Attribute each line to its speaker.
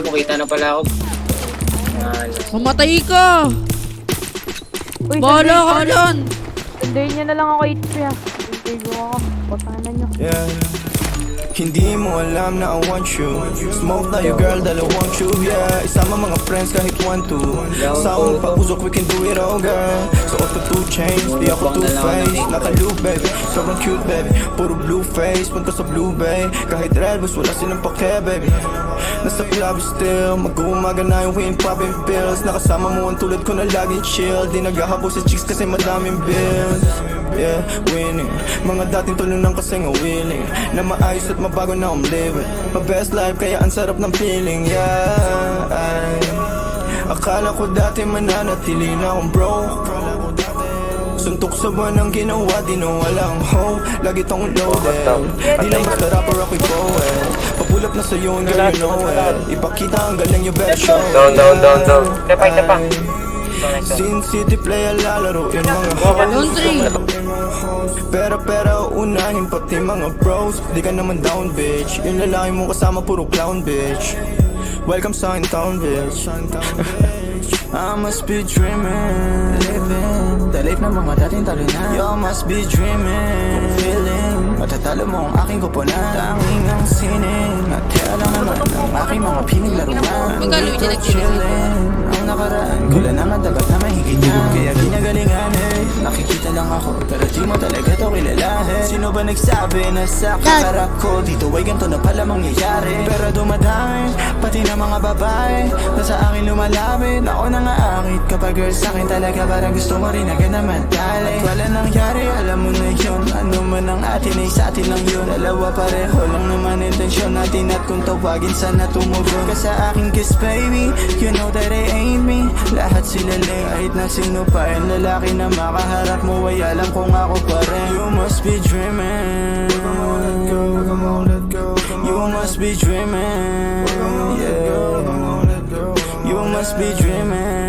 Speaker 1: Alam mo, kita na pala ako.
Speaker 2: Mamatay ka!
Speaker 3: Uy,
Speaker 2: Bahala ka dyan!
Speaker 3: Sundayin niya na lang ako HP ha. Sundayin ko ako. Patahanan niyo.
Speaker 4: Yeah. Hindi mo alam na I want you. Smoke na you girl, dahil I want you. Yeah, isama mga friends kahit 1, 2. Sa unang pag-usok, we can do it all girl. Suot ko 2 chains, di ako 2-face. Naka-loop baby, sobrang cute baby. Puro blue face, punta sa blue bay. Kahit red bus, wala silang pake baby. Nasa club still, mag-uumaga na yung wind popping pills. Nakasama mo ang tulad ko na laging chill. Di naghahabol sa chicks kasi madaming bills. Yeah, winning. Mga dating tulunang kasi nga willing na maayos at mabago na I'm living my best life, kaya ang sarap ng feeling. Yeah, akala ko dati mananatili na akong broke. Suntok sa buwan ang ginawa, di na walang hope. Lagi tong loaded, di lang basta rapper ako'y poet. Papulap na sa'yo, girl, you know it. Ipakita ang galing, you better show it.
Speaker 1: Down. Tepa.
Speaker 4: Sin City play lalaro yung mga
Speaker 2: Laundry!
Speaker 4: Pero unahin pati mga bros. Di ka naman down bitch. Yung lalaki mo kasama puro clown bitch. Welcome sa in town bitch. I must be dreaming, living the life ng mga dating talo na. You must be dreaming, feeling matatalo mo ang aking kupunan. Tanging ang sining at kaya lang naman ang aking mga pinilaruan. Dito chilling ang nakaraan ko lang naman dapat na mahigit na. Kaya ginagalingan nakikita lang ako pero di mo talaga to kilalahin. Sino ba nagsabi na sa kakarap ko dito ay ganito na pala mangyayari? Pero dumadami pati na mga babae na sa akin lumalapit. Ako nang aakit kapag girl sa'kin talaga parang gusto mo rin agad naman dali. At wala nangyari, alam mo na yun. Ano man ang atin ay sa atin lang yun. Dalawa pareho lang naman intensyon natin at kung tawagin sana tumugon ka sa aking kiss baby. You know that it ain't me. Lahat sila lame kahit na sino pa yung lalaki na makaharap mo ay alam kung ako pa rin. You must be dreaming. You must be dreaming. Yeah. You must be dreaming.